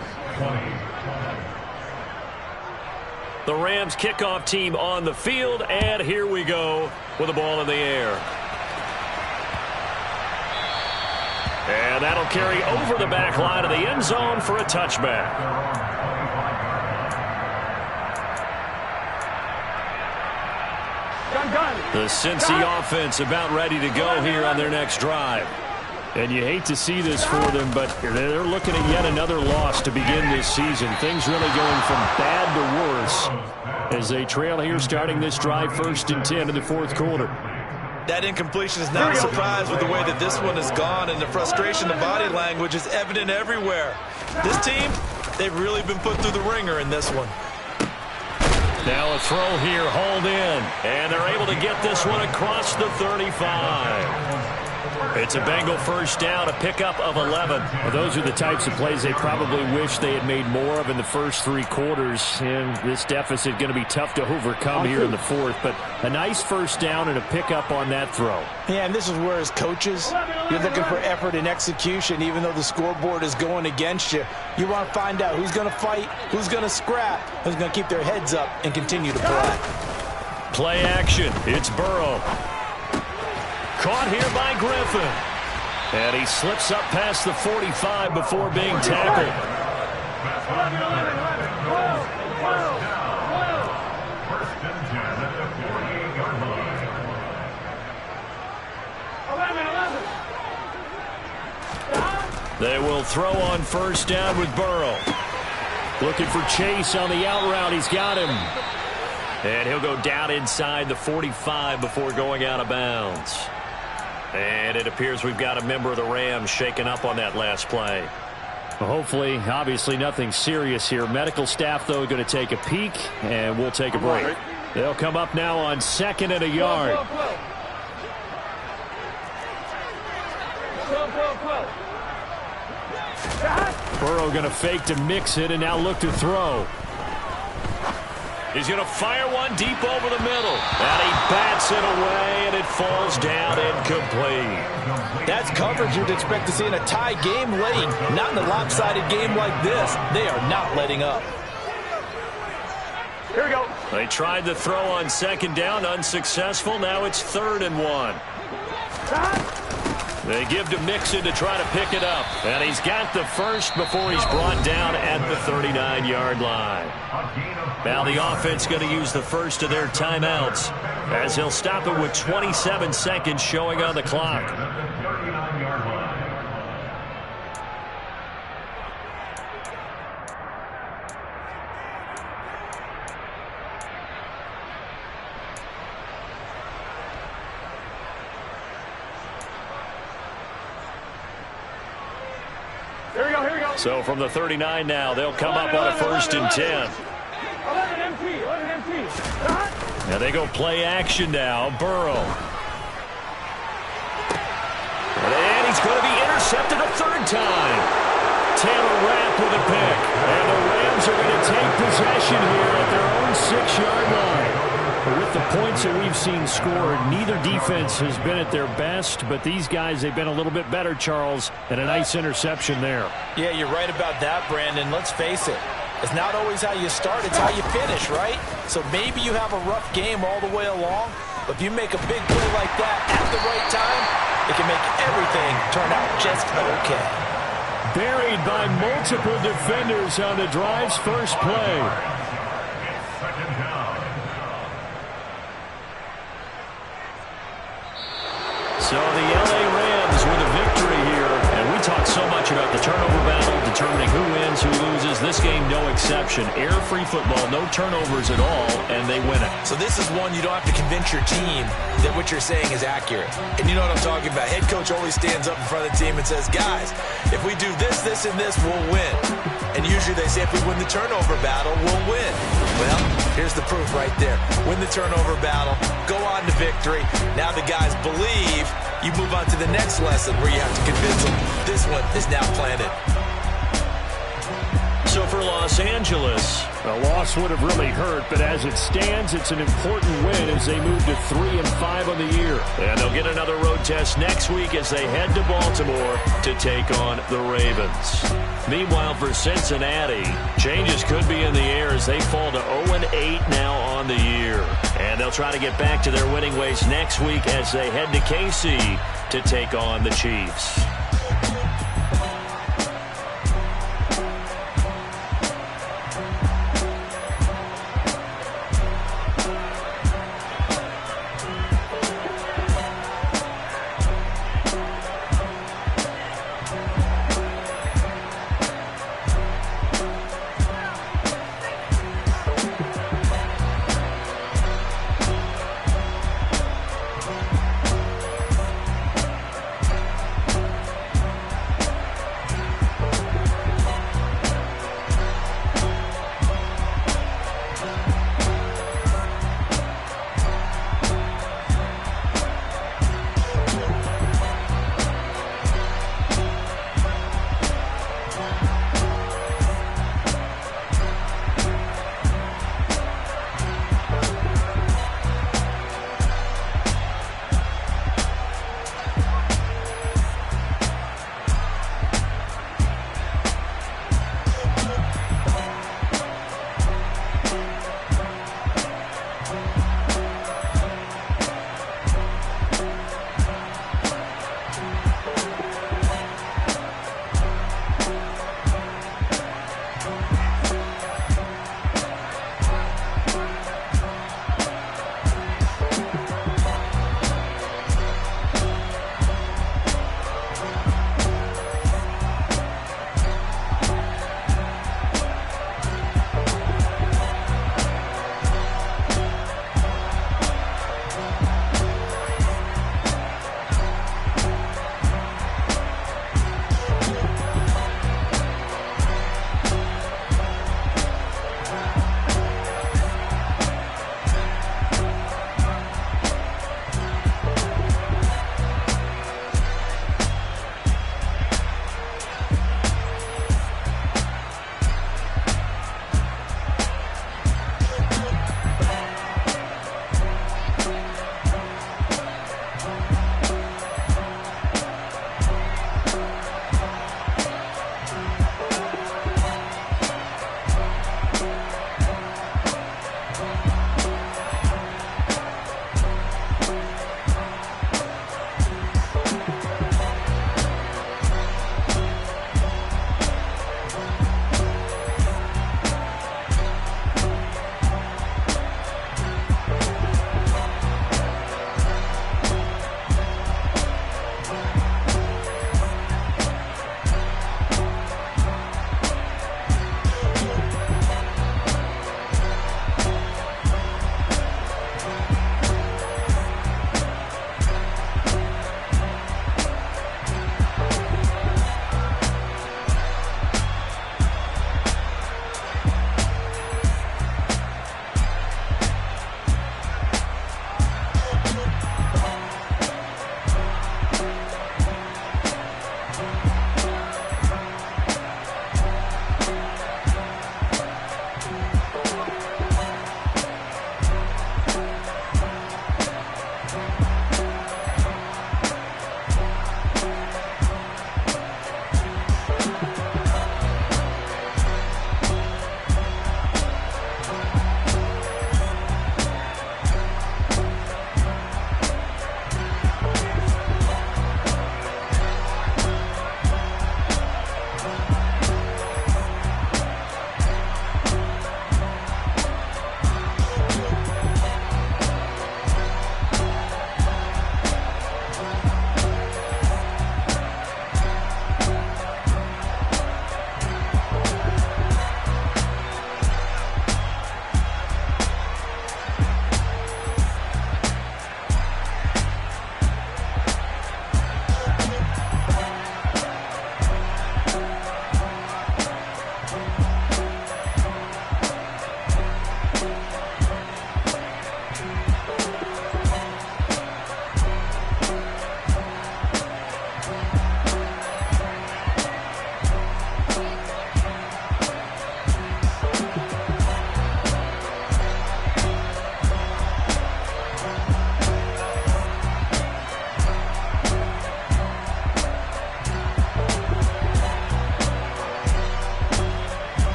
The Rams kickoff team on the field, and here we go with the ball in the air. And that'll carry over the back line of the end zone for a touchback. The Cincy offense about ready to go here on their next drive. And you hate to see this for them, but they're looking at yet another loss to begin this season. Things really going from bad to worse as they trail here starting this drive 1st and 10 in the 4th quarter. That incompletion is not a surprise with the way that this one has gone, and the frustration, the body language is evident everywhere. This team, they've really been put through the ringer in this one. Now a throw here, hauled in, and they're able to get this one across the 35. It's a Bengal first down, a pickup of 11. Well, those are the types of plays they probably wish they had made more of in the first 3 quarters. And this deficit going to be tough to overcome here in the 4th. But a nice first down and a pickup on that throw. Yeah, and this is where as coaches, you're looking for effort and execution. Even though the scoreboard is going against you, you want to find out who's going to fight, who's going to scrap, who's going to keep their heads up and continue to play. Play action. It's Burrow. Caught here by Griffin. And he slips up past the 45 before being tackled. They will throw on first down with Burrow. Looking for Chase on the out route. He's got him. And he'll go down inside the 45 before going out of bounds. And it appears we've got a member of the Rams shaken up on that last play. Well, hopefully, obviously, nothing serious here. Medical staff, though, going to take a peek, and we'll take a break. They'll come up now on 2nd and a yard. Burrow going to fake to mix it and now look to throw. He's going to fire one deep over the middle. And he bats it away, and it falls down incomplete. That's coverage you'd expect to see in a tie game late. Not in a lopsided game like this. They are not letting up. Here we go. They tried the throw on 2nd down, unsuccessful. Now it's 3rd and 1. They give to Mixon to try to pick it up. And he's got the first before he's brought down at the 39-yard line. Now the offense going to use the first of their timeouts as he'll stop it with 27 seconds showing on the clock. So from the 39 now, they'll come up on a 1st and 10. Now they go play action now. Burrow. And he's going to be intercepted a 3rd time. Taylor Rapp with a pick. And the Rams are going to take possession here at their own 6-yard line. With the points that we've seen scored, neither defense has been at their best, but these guys, they've been a little bit better, Charles, and a nice interception there. Yeah, you're right about that, Brandon. Let's face it. It's not always how you start, it's how you finish, right? So maybe you have a rough game all the way along, but if you make a big play like that at the right time, it can make everything turn out just okay. Buried by multiple defenders on the drive's first play. So the LA Rams with a victory here, and we talked so much about the turnover battle, determining who wins, who loses. This game, no exception. Error-free football, no turnovers at all, and they win it. So this is one you don't have to convince your team that what you're saying is accurate. And you know what I'm talking about. Head coach always stands up in front of the team and says, guys, if we do this, this, and this, we'll win. And usually they say if we win the turnover battle, we'll win. Well, here's the proof right there. Win the turnover battle, go on to victory. Now the guys believe. You move on to the next lesson where you have to convince them this one is now planted. So for Los Angeles, a loss would have really hurt, but as it stands, it's an important win as they move to 3-5 on the year. And they'll get another road test next week as they head to Baltimore to take on the Ravens. Meanwhile, for Cincinnati, changes could be in the air as they fall to 0-8 now on the year. And they'll try to get back to their winning ways next week as they head to KC to take on the Chiefs.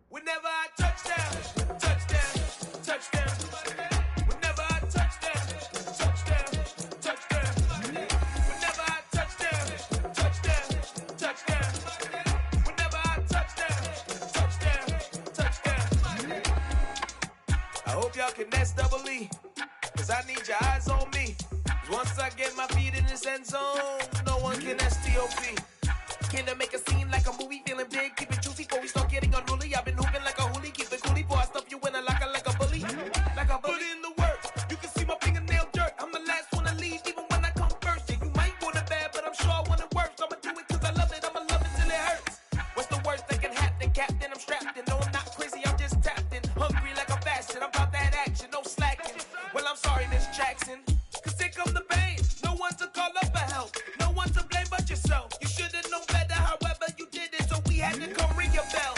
Whenever I touchdown, touchdown, touchdown. Whenever I touchdown, touchdown, touchdown. Whenever I touchdown, touchdown, touchdown. Whenever I touchdown, touchdown, touchdown. I hope y'all can nest double E, cause I need your eyes on me. Cause once I get my feet in this end zone, no one can STOP. Can I make a scene like a movie, feeling big, keep it juicy before we start getting unruly. I've been hooping like a hoolie, keep it coolie before I stuff you in a locker like a bully. Like a bully. Put in the work, you can see my fingernail dirt. I'm the last one to leave, even when I come first. Yeah, you might want it bad, but I'm sure I want it worse. I'ma do it cause I love it, I'ma love it till it hurts. What's the worst that can happen, Captain? I'm strapped in, no I'm not crazy, I'm just tapped in. Hungry like a bastard, I'm about that action, no slacking. Well, I'm sorry, Miss Jackson, cause here come the pain. No one to call up for help, no one to blame but yourself. You should've known better, however you did it, so we had to come ring your bell.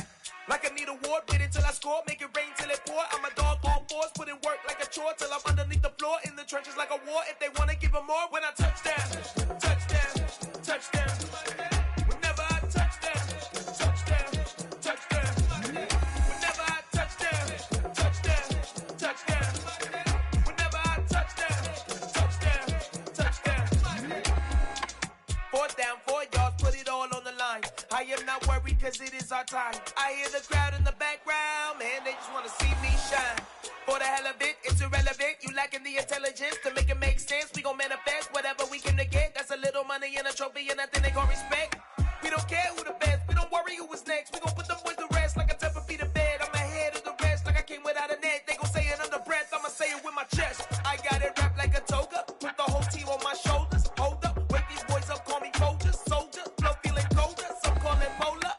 Like I need a ward, wait until I score, make it rain till it pour. I'm a dog on force, put in work like a chore till I'm underneath the floor, in the trenches like a war. If they wanna give them more, when I touchdown, touchdown, touchdown. Whenever I touchdown, touchdown, touchdown. Whenever I touchdown, touchdown, touchdown. Whenever I touchdown, touchdown, touchdown. Fourth down, 4 yards, put it all on the line. I am not worried cause it is our time. I hear the crowd in the background, man, they just wanna see me shine. For the hell of it, it's irrelevant. You lacking the intelligence to make it make sense. We gon' manifest whatever we can to get. That's a little money and a trophy and nothing they gon' respect. We don't care who the best, we don't worry who is next. We gon' put them boys to rest like a 10-feet of bed. I'm ahead of the rest like I came without a net. They gon' say it under breath, I'ma say it with my chest. I got it wrapped like a toga, put the whole team on my shoulders. Hold up, wake these boys up, call me Folger, soldier. Flow feeling colder, some call it polar.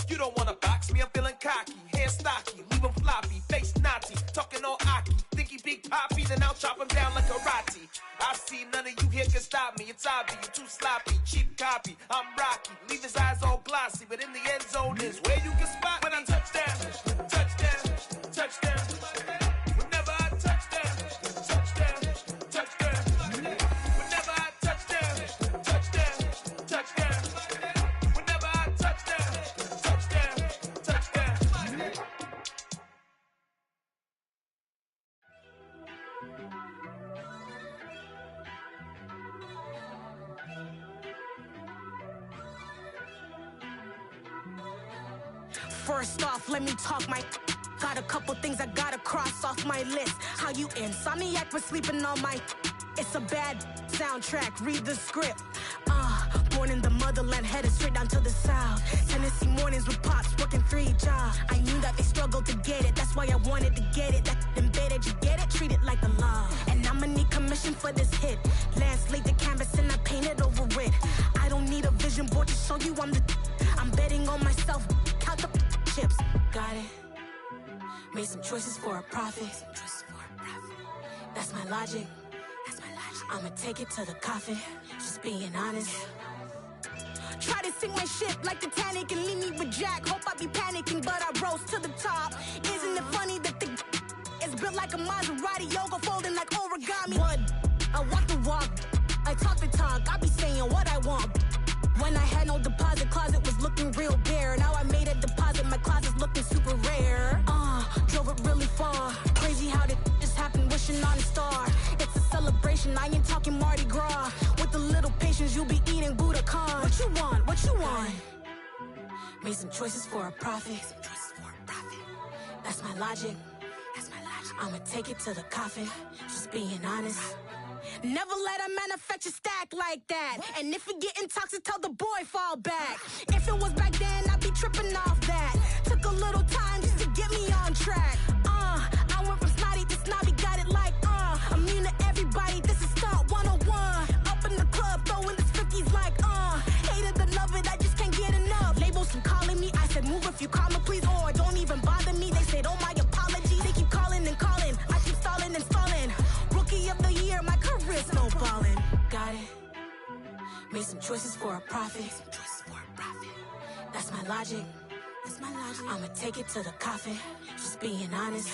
You don't wanna box me, I'm feeling cocky. Hair stocky, leave him floppy, face naughty. Talking all aki, think he big poppy, then I'll chop him down like karate. I see none of you here can stop me. It's obvious, you too sloppy, cheap copy. I'm Rocky, leave his eyes all glossy, but in the end zone is where you can spot when I touchdown, touchdown, touchdown. Whenever I touchdown, touchdown, touchdown. Whenever I touchdown, touchdown, touchdown. Whenever I touchdown, touchdown, touchdown. First off, let me talk my. Got a couple things I gotta cross off my list. How you insomniac for sleeping on my. It's a bad soundtrack, read the script. Born in the motherland, headed straight down to the south. Tennessee mornings with pops, working 3 jobs. I knew that they struggled to get it, that's why I wanted to get it. That embedded, you get it, treat it like the law. And I'ma need commission for this hit. Lance laid the canvas and I painted over it. I don't need a vision board to show you I'm betting on myself, count the chips. Got it. Made some choices for a profit. That's my logic. I'ma take it to the coffin. Just being honest. Try to sink my ship like Titanic and leave me with Jack. Hope I be panicking, but I rose to the top. Isn't it funny that the is built like a Maserati, yoga folding like origami? What? I walk the walk, I talk the talk. I be saying what I want. When I had no deposit, closet was looking real bare. Now I made a deposit, my closet's looking super rare. Drove it really far. Crazy how did this happen, wishing on a star. It's a celebration, I ain't talking Mardi Gras. With a little patience, you'll be eating Budokan. What you want? What you want? Made some choices for a profit. That's my logic. I'ma take it to the coffin. Just being honest. Never let a manufacture stack like that. And if it getting toxic, tell the boy fall back. If it was back then, I'd be tripping off that. Took a little time just to get me on track. I went from snotty to snobby, got it like immune to everybody, this is stunt 101. Up in the club, throwing this 50s like hated to love it, I just can't get enough. Labels from calling me, I said move if you call me please, or don't even bother me. They said oh my apologies, they keep calling and calling. I keep stalling and stalling. Rookie of the year, my career's snowballing. Got it. Made some choices for a profit. That's my logic. I'ma take it to the coffin. Just being honest.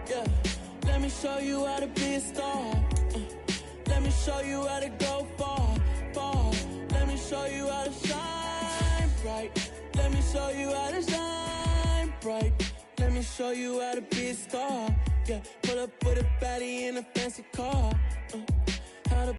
Yeah, let me show you how to be a star. Let me show you how to go far, far. Let me show you how to shine bright. Let me show you how to shine bright. Let me show you how to be a star. Yeah, pull up with a baddie in a fancy car. How to